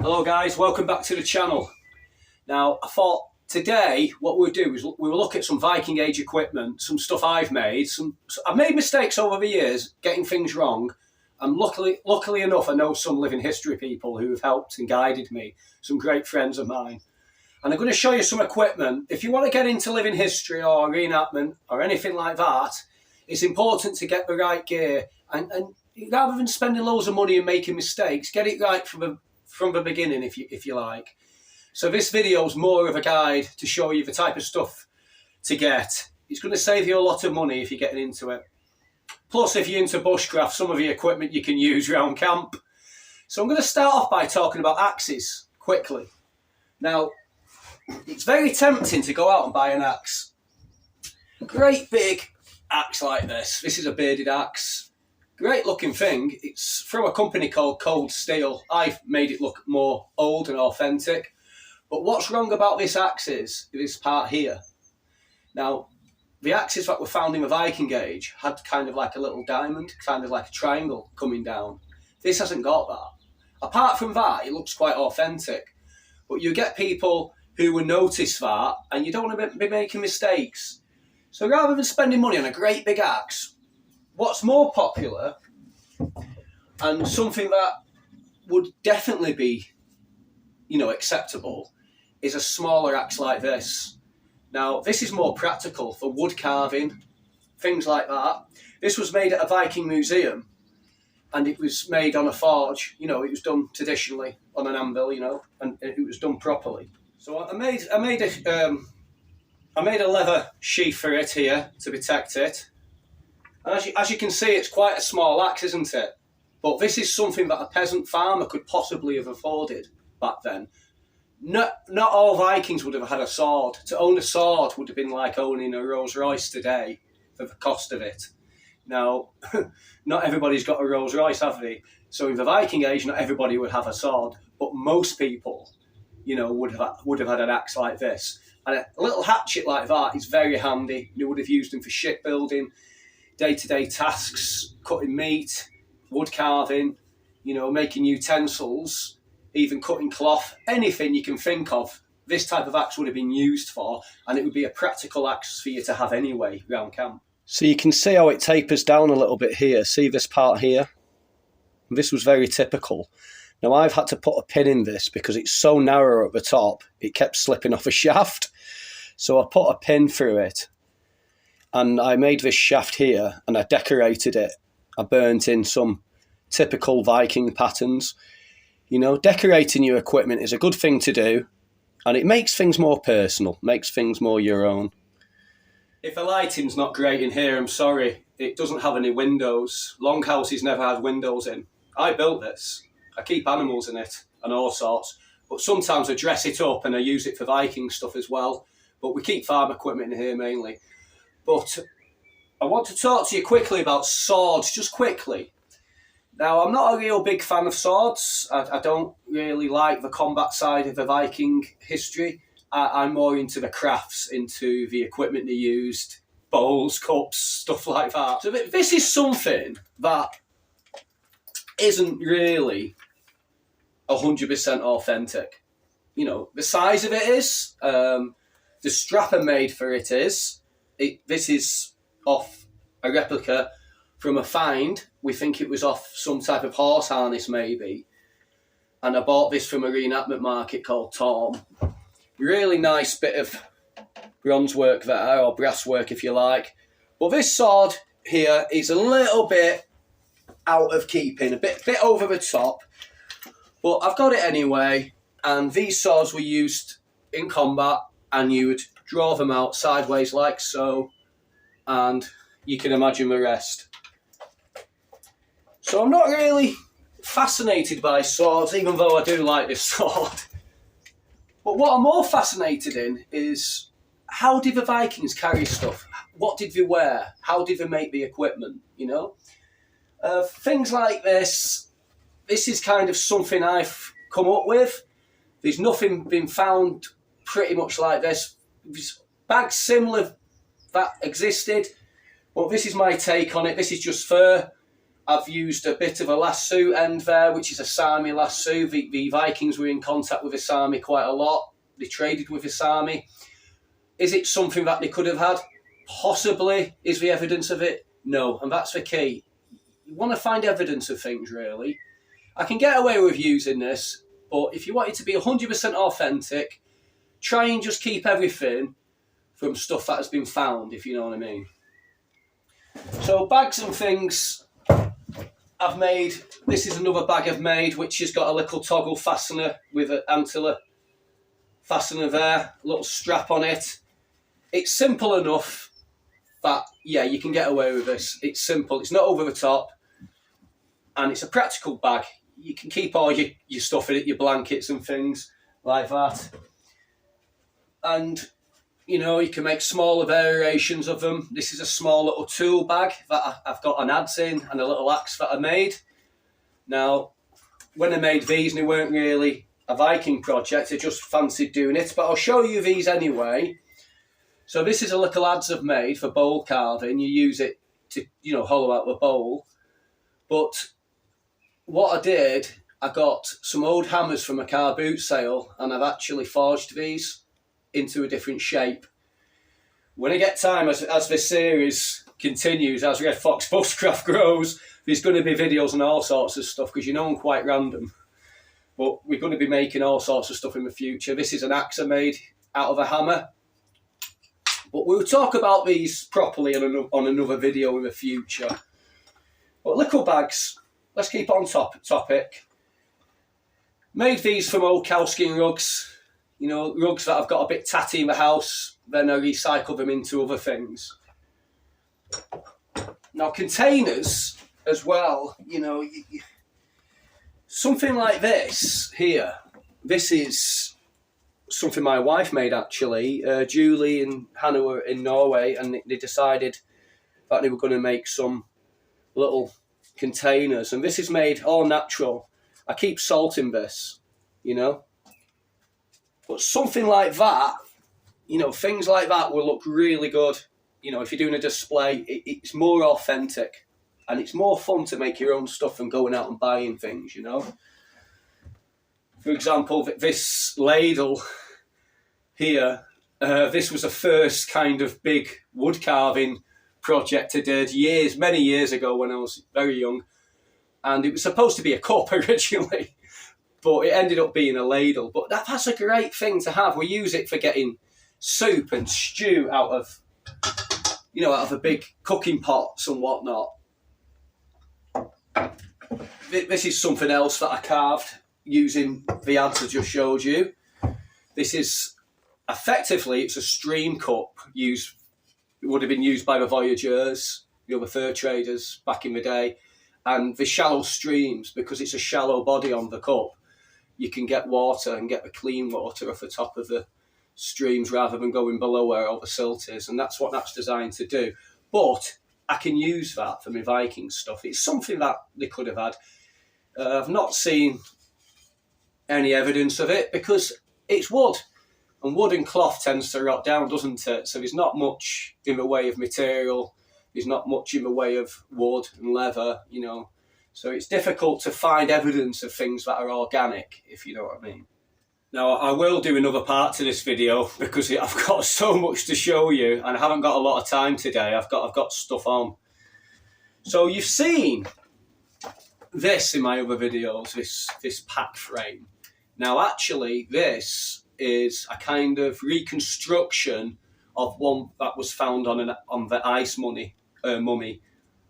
Hello guys, welcome back to the channel. Now I thought today what we'll do is we'll look at some Viking age equipment, some stuff I've made. I've made mistakes over the years, getting things wrong, and luckily enough I know some living history people who have helped and guided me, some great friends of mine. And I'm going to show you some equipment. If you want to get into living history or reenactment or anything like that, it's important to get the right gear and rather than spending loads of money and making mistakes, get it right from the beginning if you like. So this video is more of a guide to show you the type of stuff to get. It's going to save you a lot of money if you're getting into it. Plus, if you're into bushcraft, some of the equipment you can use around camp. So I'm going to start off by talking about axes quickly. Now, it's very tempting to go out and buy an axe. A great big axe like this. This is a bearded axe. Great looking thing. It's from a company called Cold Steel. I've made it look more old and authentic. But what's wrong about this axe is this part here. Now, the axes that were found in the Viking age had kind of like a little diamond, kind of like a triangle coming down. This hasn't got that. Apart from that, it looks quite authentic. But you get people who will notice that, and you don't want to be making mistakes. So rather than spending money on a great big axe, what's more popular, and something that would definitely be, acceptable, is a smaller axe like this. Now, this is more practical for wood carving, things like that. This was made at a Viking museum, and it was made on a forge. It was done traditionally on an anvil, and it was done properly. So I made a leather sheath for it here to protect it. And as you can see, it's quite a small axe, isn't it? But this is something that a peasant farmer could possibly have afforded back then. Not all Vikings would have had a sword. To own a sword would have been like owning a Rolls Royce today for the cost of it. Now, not everybody's got a Rolls Royce, have they? So in the Viking age, not everybody would have a sword, but most people, would have had an axe like this. And a little hatchet like that is very handy. You would have used them for shipbuilding, day-to-day tasks, cutting meat, wood carving, making utensils, even cutting cloth, anything you can think of. This type of axe would have been used for, and it would be a practical axe for you to have anyway around camp. So you can see how it tapers down a little bit here. See this part here? This was very typical. Now I've had to put a pin in this because it's so narrow at the top, it kept slipping off a shaft. So I put a pin through it. And I made this shaft here and I decorated it. I burnt in some typical Viking patterns. Decorating your equipment is a good thing to do, and it makes things more personal, makes things more your own. If the lighting's not great in here, I'm sorry. It doesn't have any windows. Longhouses never had windows in. I built this. I keep animals in it and all sorts. But sometimes I dress it up and I use it for Viking stuff as well. But we keep farm equipment in here mainly. But I want to talk to you quickly about swords, just quickly. Now, I'm not a real big fan of swords. I don't really like the combat side of the Viking history. I'm more into the crafts, into the equipment they used, bowls, cups, stuff like that. So this is something that isn't really 100% authentic. The size of it is, the strap I made for it is. This is off a replica from a find. We think it was off some type of horse harness maybe. And I bought this from a reenactment market called Torm. Really nice bit of bronze work there, or brass work if you like. But this sword here is a little bit out of keeping, a bit over the top. But I've got it anyway. And these swords were used in combat, and you would draw them out sideways like so, and you can imagine the rest. So I'm not really fascinated by swords, even though I do like this sword. But what I'm more fascinated in is, how did the Vikings carry stuff? What did they wear? How did they make the equipment, Things like this. This is kind of something I've come up with. There's nothing been found pretty much like this. There's bags similar that existed, but this is my take on it. This is just fur. I've used a bit of a lasso end there, which is a Sami lasso. The Vikings were in contact with the Sami quite a lot. They traded with the Sami. Is it something that they could have had? Possibly. Is the evidence of it? No. And that's the key. You want to find evidence of things, really. I can get away with using this, but if you want it to be 100% authentic, try and just keep everything from stuff that has been found, if you know what I mean. So bags and things I've made. This is another bag I've made, which has got a little toggle fastener with an antler fastener there, a little strap on it. It's simple enough that, yeah, you can get away with this. It's simple, it's not over the top, and it's a practical bag. You can keep all your stuff in it, your blankets and things like that. And, you know, you can make smaller variations of them. This is a small little tool bag that I've got an adze in and a little axe that I made. Now, when I made these, and they weren't really a Viking project, I just fancied doing it, but I'll show you these anyway. So this is a little adze I've made for bowl carving. You use it to, you know, hollow out the bowl. But what I did, I got some old hammers from a car boot sale, and I've actually forged these into a different shape. When I get time, as this series continues, as Red Fox Bushcraft grows, there's going to be videos and all sorts of stuff, because you know I'm quite random. But we're going to be making all sorts of stuff in the future. This is an axe I made out of a hammer. But we'll talk about these properly on another video in the future. But little bags, let's keep on topic. Made these from old cowskin rugs. You know, rugs that I've got a bit tatty in the house. Then I recycle them into other things. Now containers as well, you know, something like this here. This is something my wife made actually. Julie and Hannah were in Norway, and they decided that they were going to make some little containers, and this is made all natural. I keep salt in this, you know, but something like that, you know, things like that will look really good. You know, if you're doing a display, it's more authentic, and it's more fun to make your own stuff than going out and buying things, you know. For example, this ladle here, this was the first kind of big wood carving project I did many years ago when I was very young. And it was supposed to be a cup originally, but it ended up being a ladle. But that's a great thing to have. We use it for getting soup and stew out of, you know, out of the big cooking pots and whatnot. This is something else that I carved using the adze I just showed you. This is effectively, it's a stream cup. It would have been used by the voyageurs, you know, the fur traders back in the day. And the shallow streams, because it's a shallow body on the cup, you can get water and get the clean water off the top of the streams rather than going below where all the silt is. And that's what that's designed to do. But I can use that for my Viking stuff. It's something that they could have had. I've not seen any evidence of it because it's wood. And wood and cloth tends to rot down, doesn't it? So there's not much in the way of material. There's not much in the way of wood and leather, you know. So it's difficult to find evidence of things that are organic, if you know what I mean. Now, I will do another part to this video because I've got so much to show you and I haven't got a lot of time today. I've got stuff on. So you've seen this in my other videos, this pack frame. Now, actually, this is a kind of reconstruction of one that was found on the ice mummy,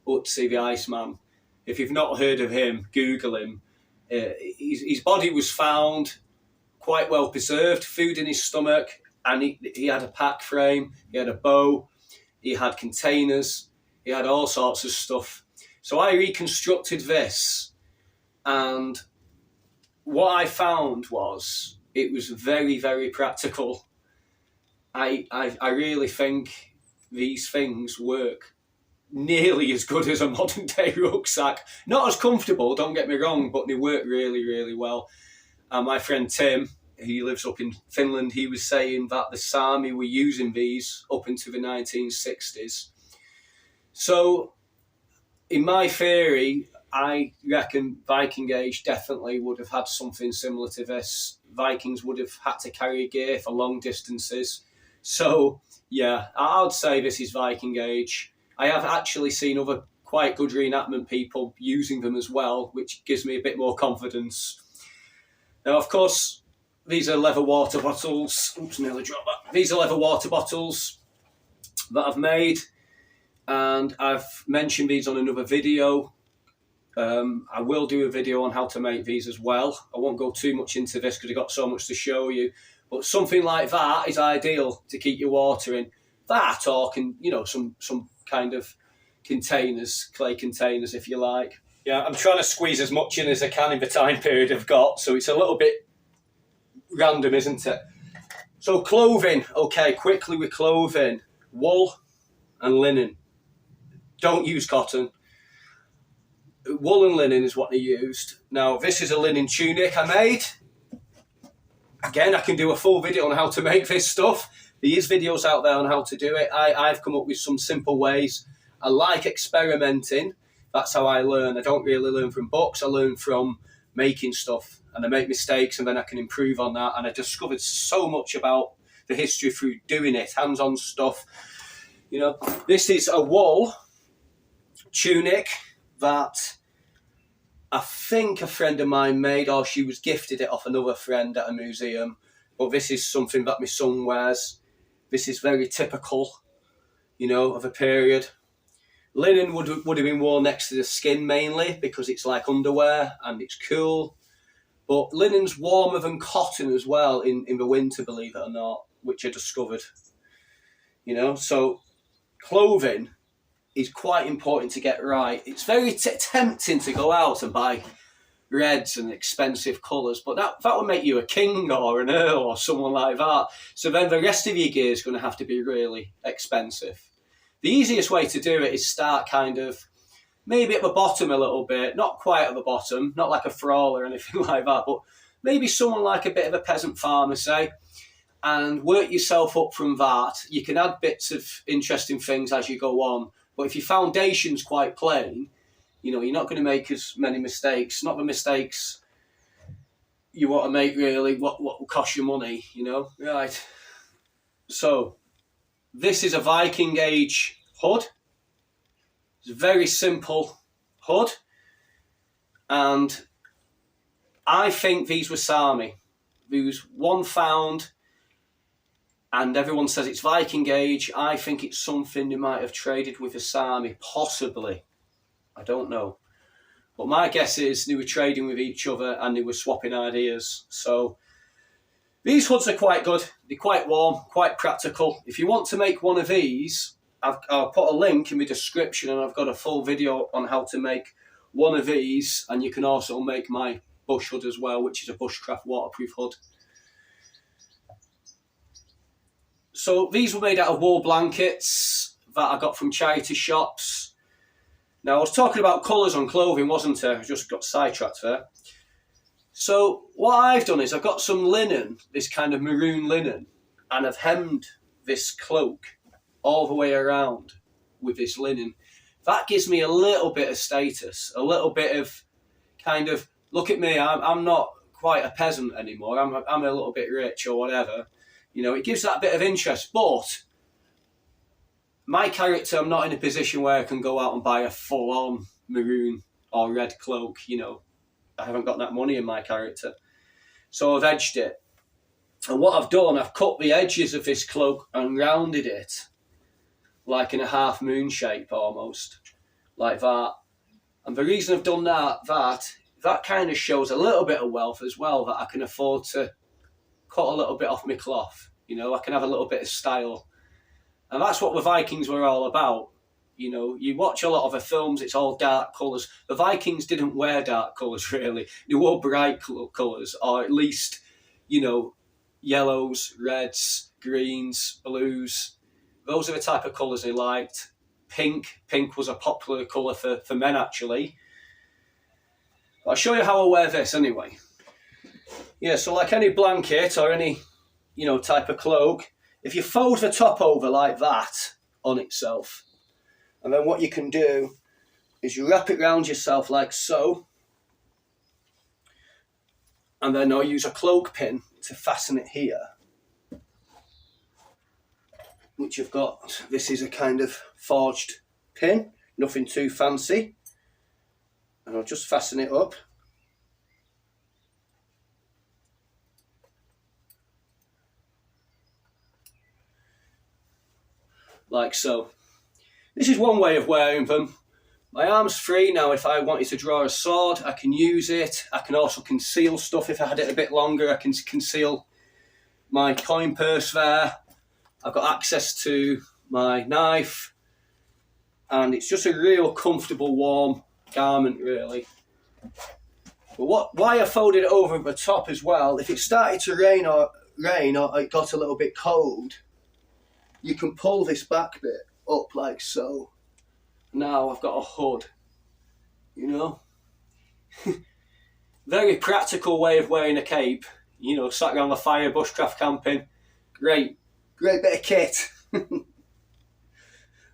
Utsi the Iceman. If you've not heard of him, Google him. His body was found quite well preserved, food in his stomach, and he had a pack frame, he had a bow, he had containers, he had all sorts of stuff. So I reconstructed this, and what I found was it was very, very practical. I really think these things work nearly as good as a modern day rucksack. Not as comfortable, don't get me wrong, but they work really, really well. My friend Tim, he lives up in Finland, he was saying that the Sami were using these up into the 1960s. So in my theory, I reckon Viking Age definitely would have had something similar to this. Vikings would have had to carry gear for long distances. So, yeah, I would say this is Viking Age. I have actually seen other quite good reenactment people using them as well, which gives me a bit more confidence. Now, of course, these are leather water bottles. Oops, nearly dropped that. These are leather water bottles that I've made, and I've mentioned these on another video. I will do a video on how to make these as well. I won't go too much into this because I've got so much to show you. But something like that is ideal to keep your water in. That, or some kind of containers, clay containers, if you like. Yeah, I'm trying to squeeze as much in as I can in the time period I've got, so it's a little bit random, isn't it? So clothing. Okay, quickly with clothing. Wool and linen. Don't use cotton. Wool and linen is what they used. Now, this is a linen tunic I made. Again, I can do a full video on how to make this stuff. There is videos out there on how to do it. I've come up with some simple ways. I like experimenting. That's how I learn. I don't really learn from books. I learn from making stuff. And I make mistakes and then I can improve on that. And I discovered so much about the history through doing it. Hands-on stuff. This is a wool tunic that I think a friend of mine made, or she was gifted it off another friend at a museum. But this is something that my son wears. This is very typical, of a period. Linen would have been worn next to the skin mainly because it's like underwear and it's cool. But linen's warmer than cotton as well in the winter, believe it or not, which I discovered. So clothing is quite important to get right. It's very tempting to go out and buy reds and expensive colours, but that would make you a king or an earl or someone like that. So then the rest of your gear is going to have to be really expensive. The easiest way to do it is start kind of maybe at the bottom a little bit, not quite at the bottom, not like a thrall or anything like that, but maybe someone like a bit of a peasant farmer, say, and work yourself up from that. You can add bits of interesting things as you go on, but if your foundation's quite plain, you're not going to make as many mistakes. Not the mistakes you want to make, really, what will cost you money, Right. So, this is a Viking Age hood. It's a very simple hood. And I think these were Sami. There was one found, and everyone says it's Viking Age. I think it's something they might have traded with the Sami, possibly. I don't know. But my guess is they were trading with each other and they were swapping ideas. So these hoods are quite good. They're quite warm, quite practical. If you want to make one of these, I'll put a link in the description, and I've got a full video on how to make one of these. And you can also make my bush hood as well, which is a bushcraft waterproof hood. So these were made out of wool blankets that I got from charity shops. Now, I was talking about colours on clothing, wasn't I? I just got sidetracked there. So what I've done is I've got some linen, this kind of maroon linen, and I've hemmed this cloak all the way around with this linen. That gives me a little bit of status, a little bit of kind of, look at me, I'm not quite a peasant anymore, I'm a little bit rich or whatever. It gives that bit of interest, but my character, I'm not in a position where I can go out and buy a full-on maroon or red cloak, I haven't got that money in my character. So I've edged it. And what I've done, I've cut the edges of this cloak and rounded it like in a half moon shape almost, like that. And the reason I've done that kind of shows a little bit of wealth as well, that I can afford to cut a little bit off my cloth. I can have a little bit of style. And that's what the Vikings were all about. You watch a lot of the films, it's all dark colours. The Vikings didn't wear dark colours, really. They wore bright colours, or at least, yellows, reds, greens, blues. Those are the type of colours they liked. Pink was a popular colour for men, actually. But I'll show you how I wear this anyway. Yeah, so like any blanket or any, type of cloak, if you fold the top over like that on itself, and then what you can do is you wrap it around yourself like so, and then I'll use a cloak pin to fasten it here, which I've got. This is a kind of forged pin, nothing too fancy, and I'll just fasten it up. Like so. This is one way of wearing them. My arm's free now. If I wanted to draw a sword, I can use it. I can also conceal stuff. If I had it a bit longer, I can conceal my coin purse there. I've got access to my knife, and it's just a real comfortable, warm garment, really. But why I folded it over at the top as well, if it started to rain or it got a little bit cold, you can pull this back bit up like so. Now I've got a hood, you know. Very practical way of wearing a cape, you know, sat around the fire, bushcraft camping. Great bit of kit. Right,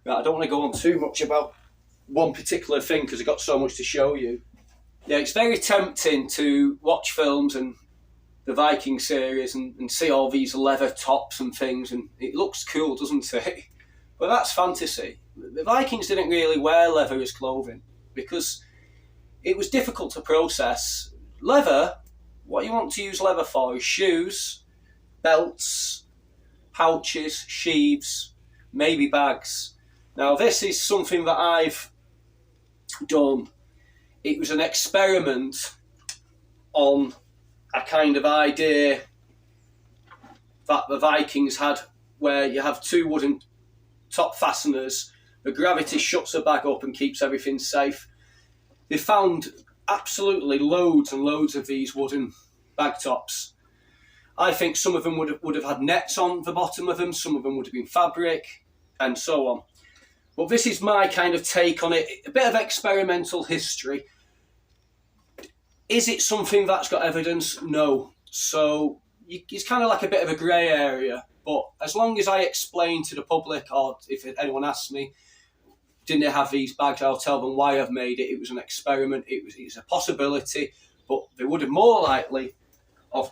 I don't want to go on too much about one particular thing because I've got so much to show you. Yeah, it's very tempting to watch films and the Viking series and see all these leather tops and things, and it looks cool, doesn't it? But that's fantasy. The Vikings didn't really wear leather as clothing because it was difficult to process. Leather, what you want to use leather for is shoes, belts, pouches, sheaths, maybe bags. Now this is something that I've done. It was an experiment on a kind of idea that the Vikings had, where you have two wooden top fasteners, the gravity shuts the bag up and keeps everything safe. They found absolutely loads and loads of these wooden bag tops. I think some of them would have had nets on the bottom of them, some of them would have been fabric, and so on. But this is my kind of take on it, a bit of experimental history. Is it something that's got evidence? No. So it's kind of like a bit of a grey area. But as long as I explain to the public, or if anyone asks me, didn't they have these bags, I'll tell them why I've made it. It was an experiment. It was a possibility, but they would have more likely of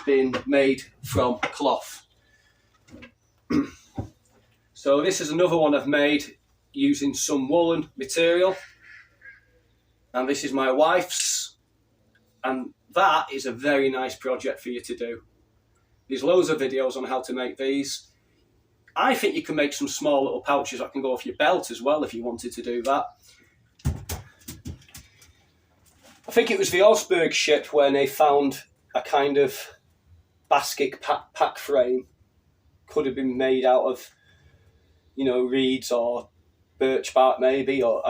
been made from cloth. So this is another one I've made using some woolen material. And this is my wife's. And that is a very nice project for you to do. There's loads of videos on how to make these. I think you can make some small little pouches that can go off your belt as well if you wanted to do that. I think it was the Osberg ship when they found a kind of basket pack frame. Could have been made out of, you know, reeds or birch bark maybe, or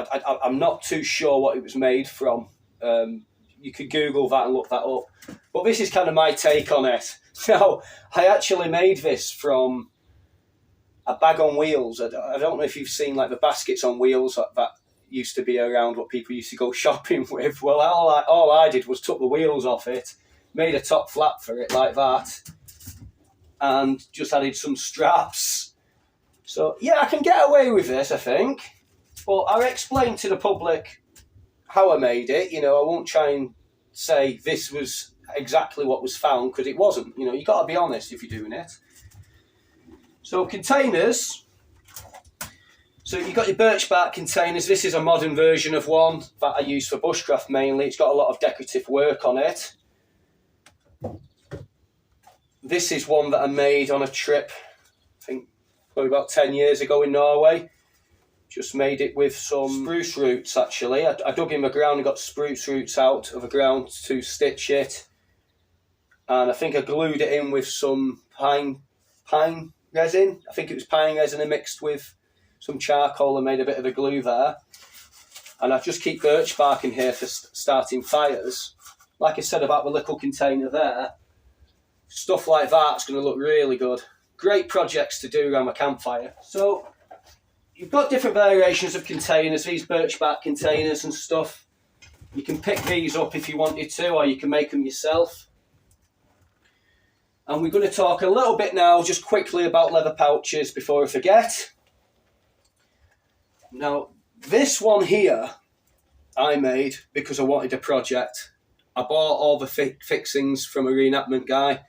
I'm not too sure what it was made from. You could Google that and look that up. But this is kind of my take on it. Now, I actually made this from a bag on wheels. I don't know if you've seen like the baskets on wheels that used to be around what people used to go shopping with. Well, all I did was took the wheels off it, made a top flap for it like that, and just added some straps. So yeah, I can get away with this, I think. But I'll explain to the public how I made it. You know, I won't try and say this was exactly what was found, because it wasn't. You know, you got to be honest if you're doing it. So containers. So you've got your birch bark containers. This is a modern version of one that I use for bushcraft mainly. It's got a lot of decorative work on it. This is one that I made on a trip, I think probably about 10 years ago in Norway. Just made it with some spruce roots actually. I dug in the ground and got spruce roots out of the ground to stitch it. And I think I glued it in with some pine resin. I think it was pine resin I mixed with some charcoal and made a bit of a glue there. And I just keep birch bark in here for starting fires. Like I said about the little container there, stuff like that's going to look really good. Great projects to do around a campfire. So you've got different variations of containers, these birch bark containers and stuff. You can pick these up if you wanted to, or you can make them yourself. And we're going to talk a little bit now, just quickly, about leather pouches before I forget. Now, this one here I made because I wanted a project. I bought all the fixings from a reenactment guy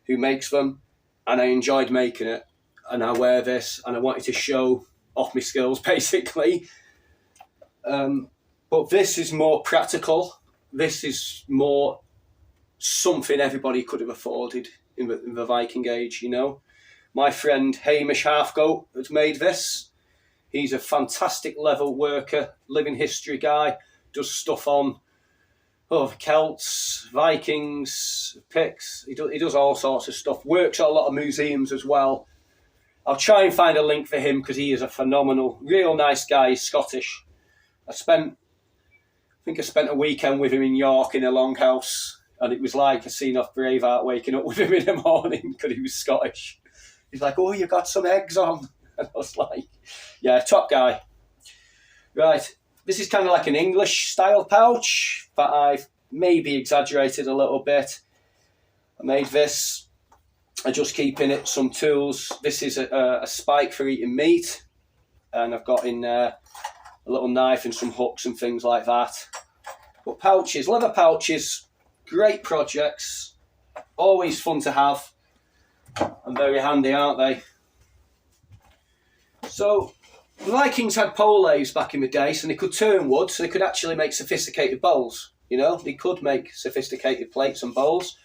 who makes them, and I enjoyed making it. And I wear this, and I wanted to show off my skills, basically. But this is more practical. This is more something everybody could have afforded in the Viking Age, you know. My friend Hamish Halfgoat has made this. He's a fantastic level worker, living history guy, does stuff on Celts, Vikings, Picts. He does all sorts of stuff. Works at a lot of museums as well. I'll try and find a link for him because he is a phenomenal, real nice guy. He's Scottish. I spent a weekend with him in York in a longhouse, and it was like a scene off Braveheart waking up with him in the morning because he was Scottish. He's like, "Oh, you got some eggs on?" And I was like, "Yeah, top guy." Right, this is kind of like an English style pouch, but I've maybe exaggerated a little bit. I made this. I just keep in it some tools. This is a spike for eating meat, and I've got in there a little knife and some hooks and things like that. But pouches, leather pouches, great projects, always fun to have, and very handy, aren't they? So the Vikings had poleays back in the day, so they could turn wood, so they could actually make sophisticated bowls. You know, they could make sophisticated plates and bowls.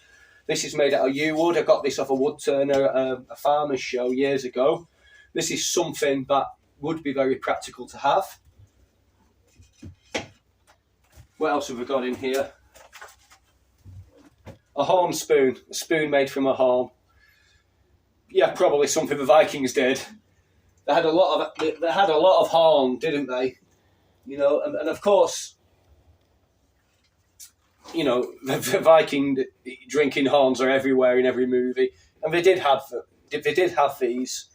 This is made out of yew wood. I got this off a wood turner at a farmer's show years ago. This is something that would be very practical to have. What else have we got in here? A horn spoon. A spoon made from a horn. Yeah, probably something the Vikings did. They had a lot of horn, didn't they? You know, and of course, you know, the Viking drinking horns are everywhere in every movie, and they did have these.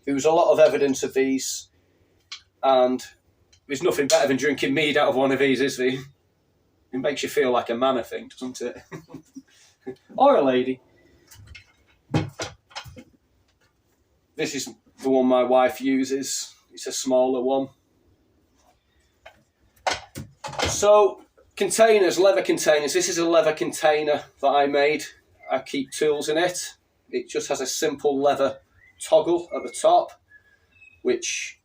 There was a lot of evidence of these, and there's nothing better than drinking mead out of one of these, is there? It makes you feel like a man, I think, doesn't it? Or a lady. This is the one my wife uses. It's a smaller one. So, containers, leather containers. This is a leather container that I made. I keep tools in it. It just has a simple leather toggle at the top, which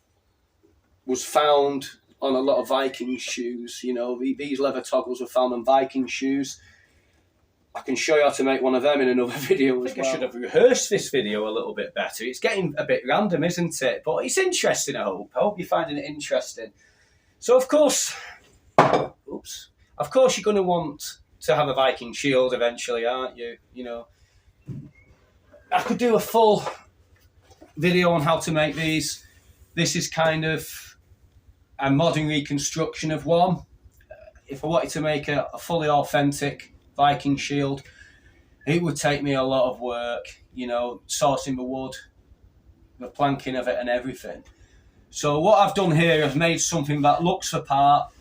was found on a lot of Viking shoes. You know, these leather toggles were found on Viking shoes. I can show you how to make one of them in another video as well. I should have rehearsed this video a little bit better. It's getting a bit random, isn't it? But it's interesting, I hope. I hope you're finding it interesting. So, of course, you're going to want to have a Viking shield eventually, aren't you? You know, I could do a full video on how to make these. This is kind of a modern reconstruction of one. If I wanted to make a fully authentic Viking shield, it would take me a lot of work, you know, sourcing the wood, the planking of it and everything. So what I've done here, I've made something that looks the part,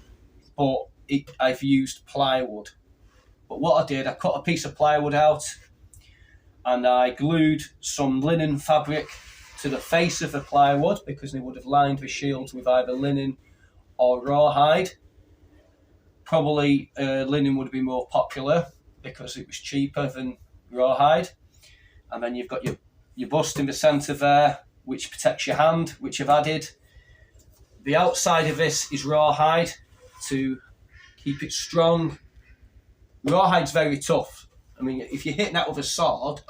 but I've used plywood. But what I did, I cut a piece of plywood out and I glued some linen fabric to the face of the plywood because they would have lined the shields with either linen or rawhide. Probably linen would be more popular because it was cheaper than rawhide. And then you've got your bust in the centre there, which protects your hand, which I've added. The outside of this is rawhide to keep it strong. Rawhide's very tough. I mean, if you're hitting that with a sword,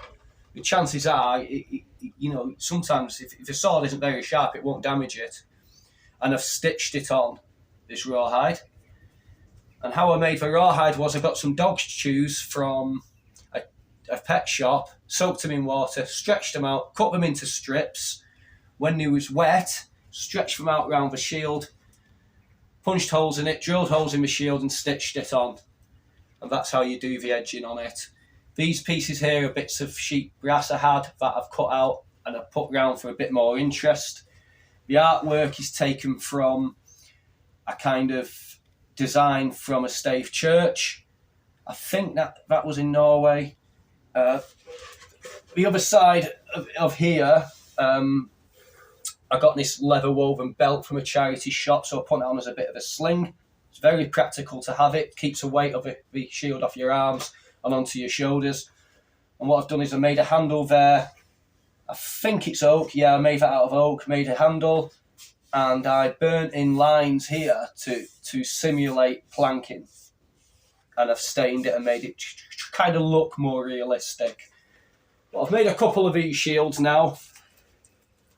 the chances are, you know, sometimes if the sword isn't very sharp, it won't damage it. And I've stitched it on this rawhide. And how I made the rawhide was I got some dog's shoes from a pet shop, soaked them in water, stretched them out, cut them into strips. When they was wet, stretched them out around the shield, punched holes in it, drilled holes in the shield and stitched it on. And that's how you do the edging on it. These pieces here are bits of sheet brass I had that I've cut out and I've put round for a bit more interest. The artwork is taken from a kind of design from a stave church. I think that was in Norway. The other side of here, I got this leather woven belt from a charity shop, so I put it on as a bit of a sling. It's very practical to have it. Keeps the weight of the shield off your arms and onto your shoulders. And what I've done is I made a handle there. I think it's oak. Yeah, I made that out of oak. Made a handle, and I burnt in lines here to simulate planking. And I've stained it and made it kind of look more realistic. But I've made a couple of these shields now.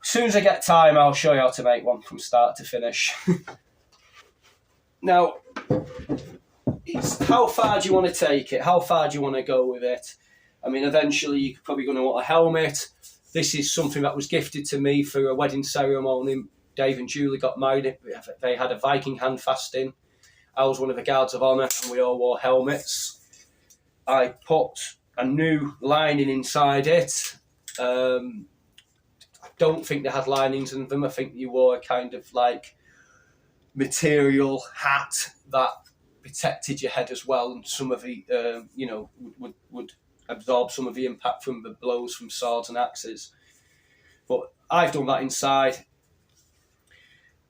As soon as I get time, I'll show you how to make one from start to finish. Now, it's how far do you want to take it? How far do you want to go with it? I mean, eventually you're probably going to want a helmet. This is something that was gifted to me for a wedding ceremony. Dave and Julie got married. They had a Viking hand fasting. I was one of the guards of honour, and we all wore helmets. I put a new lining inside it. I don't think they had linings in them. I think you wore a kind of like material hat that protected your head as well, and some of the would absorb some of the impact from the blows from swords and axes. But I've done that inside.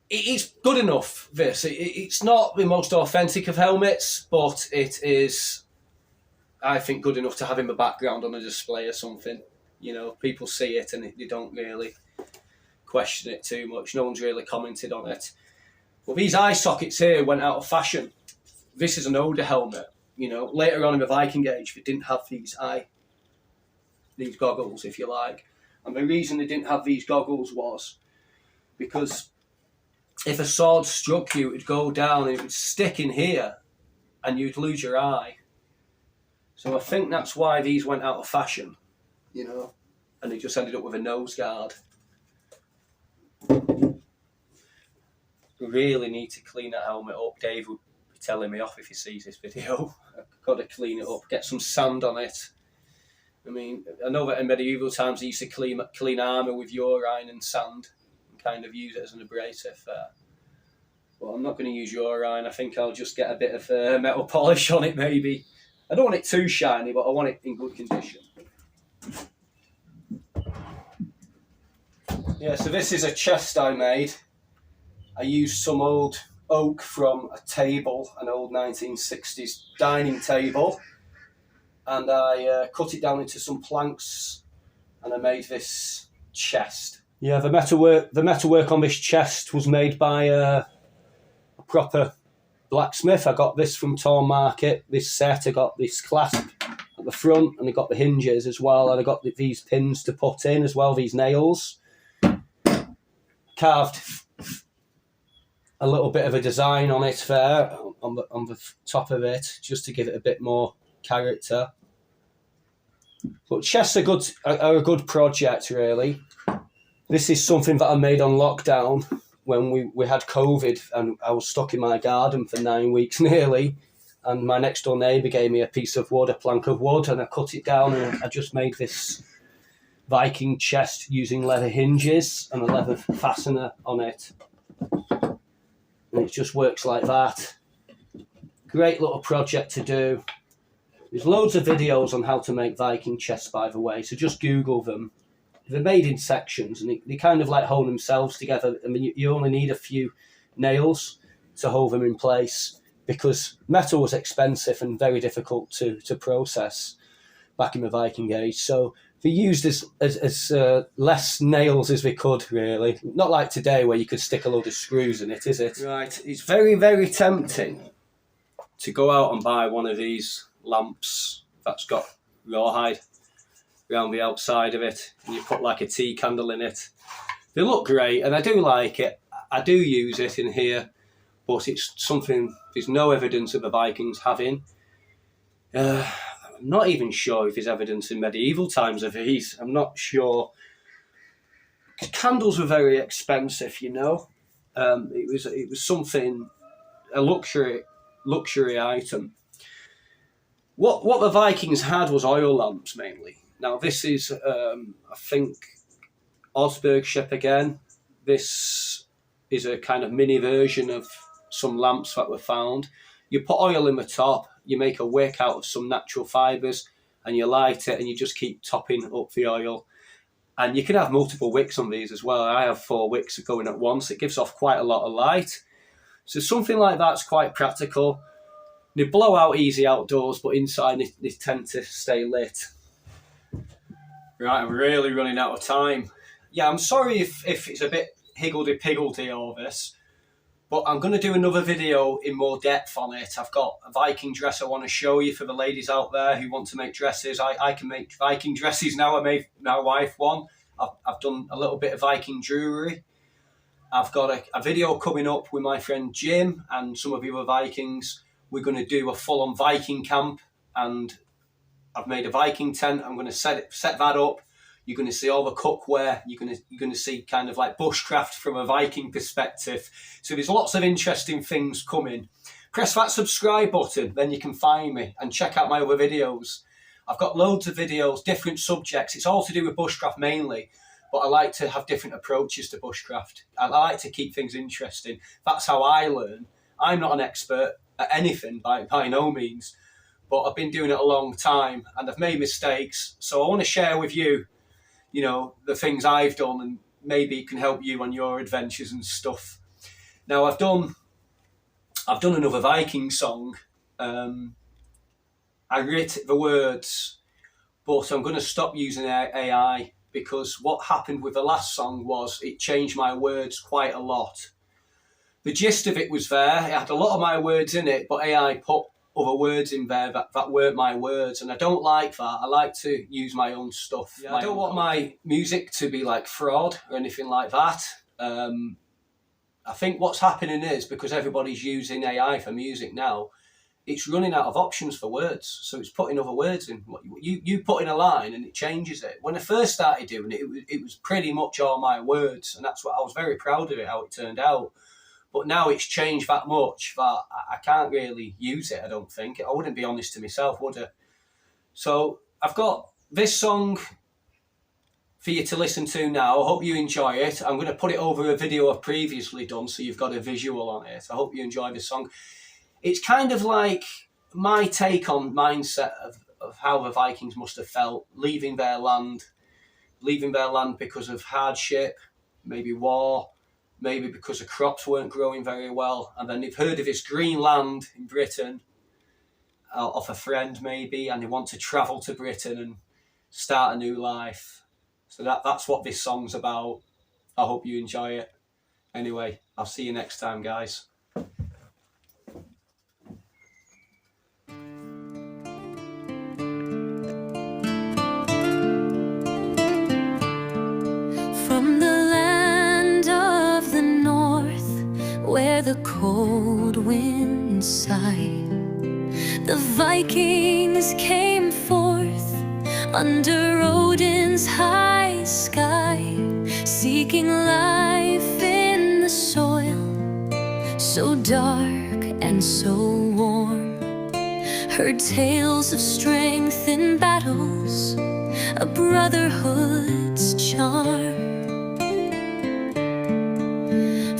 It's good enough, this. It's not the most authentic of helmets, but it is, I think, good enough to have in the background on a display or something. You know, people see it and they don't really question it too much. No one's really commented on it. But these eye sockets here went out of fashion. This is an older helmet. You know, later on in the Viking age, they didn't have these goggles, if you like. And the reason they didn't have these goggles was because if a sword struck you, it would go down and it would stick in here and you'd lose your eye. So I think that's why these went out of fashion, you know, and they just ended up with a nose guard. Really need to clean that helmet up. Dave would be telling me off if he sees this video. I've got to clean it up, get some sand on it. I mean, I know that in medieval times they used to clean armour with urine and sand and kind of use it as an abrasive. But I'm not going to use urine. I think I'll just get a bit of metal polish on it maybe. I don't want it too shiny, but I want it in good condition. Yeah, so this is a chest I made. I used some old oak from a table, an old 1960s dining table, and I cut it down into some planks, and I made this chest. Yeah, the metalwork on this chest was made by a proper blacksmith. I got this from Torn Market. This set, I got this clasp at the front, and I got the hinges as well, and I got these pins to put in as well, these nails. Carved a little bit of a design on it there, on the top of it, just to give it a bit more character. But chests are a good project, really. This is something that I made on lockdown when we had COVID, and I was stuck in my garden for 9 weeks nearly, and my next door neighbour gave me a piece of wood, a plank of wood, and I cut it down, and I just made this Viking chest using leather hinges and a leather fastener on it. And it just works like that. Great little project to do. There's loads of videos on how to make Viking chests, by the way, so just Google them. They're made in sections, and they kind of like hold themselves together. I mean, you only need a few nails to hold them in place, because metal was expensive and very difficult to process back in the Viking age. So they used as less nails as they could, really. Not like today where you could stick a load of screws in it, is it? Right, it's very, very tempting to go out and buy one of these lamps that's got rawhide around the outside of it, and you put like a tea candle in it. They look great, and I do like it. I do use it in here, but it's something there's no evidence of the Vikings having. I'm not even sure if there's evidence in medieval times of these. I'm not sure. Candles were very expensive, you know. It was something, a luxury item. What the Vikings had was oil lamps mainly. Now this is, I think, Osberg ship again. This is a kind of mini version of some lamps that were found. You put oil in the top, you make a wick out of some natural fibres, and you light it, and you just keep topping up the oil. And you can have multiple wicks on these as well. I have 4 wicks going at once. It gives off quite a lot of light. So something like that's quite practical. They blow out easy outdoors, but inside they tend to stay lit. Right, I'm really running out of time. Yeah, I'm sorry if it's a bit higgledy-piggledy all this, but I'm going to do another video in more depth on it. I've got a Viking dress I want to show you for the ladies out there who want to make dresses. I can make Viking dresses now. I made my wife one. I've done a little bit of Viking jewellery. I've got a video coming up with my friend Jim and some of the other Vikings. We're going to do a full-on Viking camp, and I've made a Viking tent. I'm going to set that up. You're going to see all the cookware. You're going to see kind of like bushcraft from a Viking perspective. So there's lots of interesting things coming. Press that subscribe button, then you can find me and check out my other videos. I've got loads of videos, different subjects. It's all to do with bushcraft mainly, but I like to have different approaches to bushcraft. I like to keep things interesting. That's how I learn. I'm not an expert at anything by no means, but I've been doing it a long time and I've made mistakes. So I want to share with you, you know, the things I've done, and maybe it can help you on your adventures and stuff. Now I've done another Viking song. I wrote the words, but I'm going to stop using AI because what happened with the last song was it changed my words quite a lot. The gist of it was there. It had a lot of my words in it, but AI put other words in there that weren't my words, and I don't like that. I like to use my own stuff. Yeah, I don't want my music to be like fraud or anything like that. I think what's happening is, because everybody's using AI for music now, it's running out of options for words, so it's putting other words in. You put in a line and it changes it. When I first started doing it, it was pretty much all my words, and that's what I was very proud of it, how it turned out. But now it's changed that much that I can't really use it, I don't think. I wouldn't be honest to myself, would I? So I've got this song for you to listen to now. I hope you enjoy it. I'm going to put it over a video I've previously done, so you've got a visual on it. I hope you enjoy this song. It's kind of like my take on mindset of how the Vikings must have felt leaving their land because of hardship, maybe war, maybe because the crops weren't growing very well, and then they've heard of this green land in Britain off a friend maybe, and they want to travel to Britain and start a new life. So that's what this song's about. I hope you enjoy it. Anyway, I'll see you next time, guys. Where the cold winds sigh, the Vikings came forth under Odin's high sky, seeking life in the soil, so dark and so warm. Heard tales of strength in battles, a brotherhood's charm.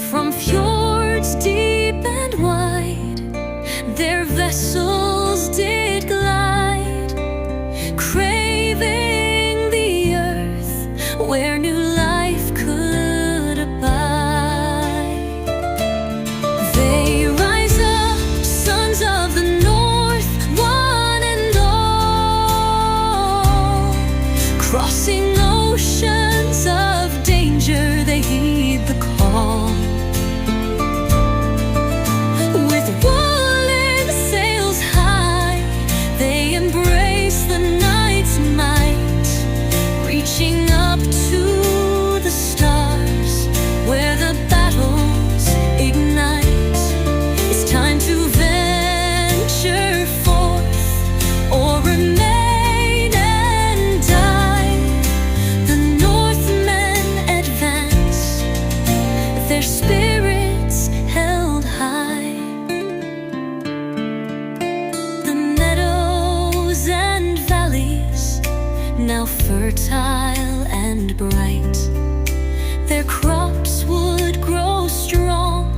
From fjords deep and wide, their vessels did glide, craving the earth where new life could abide. They rise up, sons of the north, one and all, crossing oceans of danger, they heed the call. Now fertile and bright, their crops would grow strong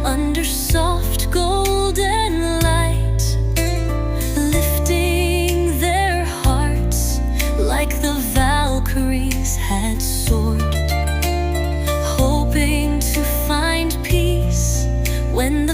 under soft golden light, lifting their hearts like the Valkyries had soared, hoping to find peace when the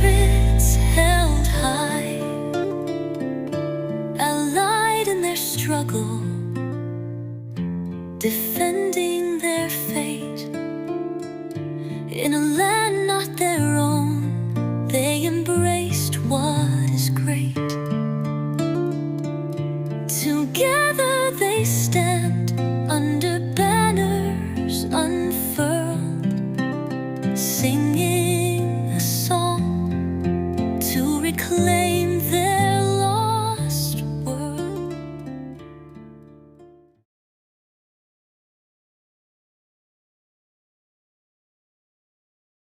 spirits held high, allied in their struggle, defending their fate. In a land not their own, they embraced what is great. Together they stand under banners unfurled, singing a song to reclaim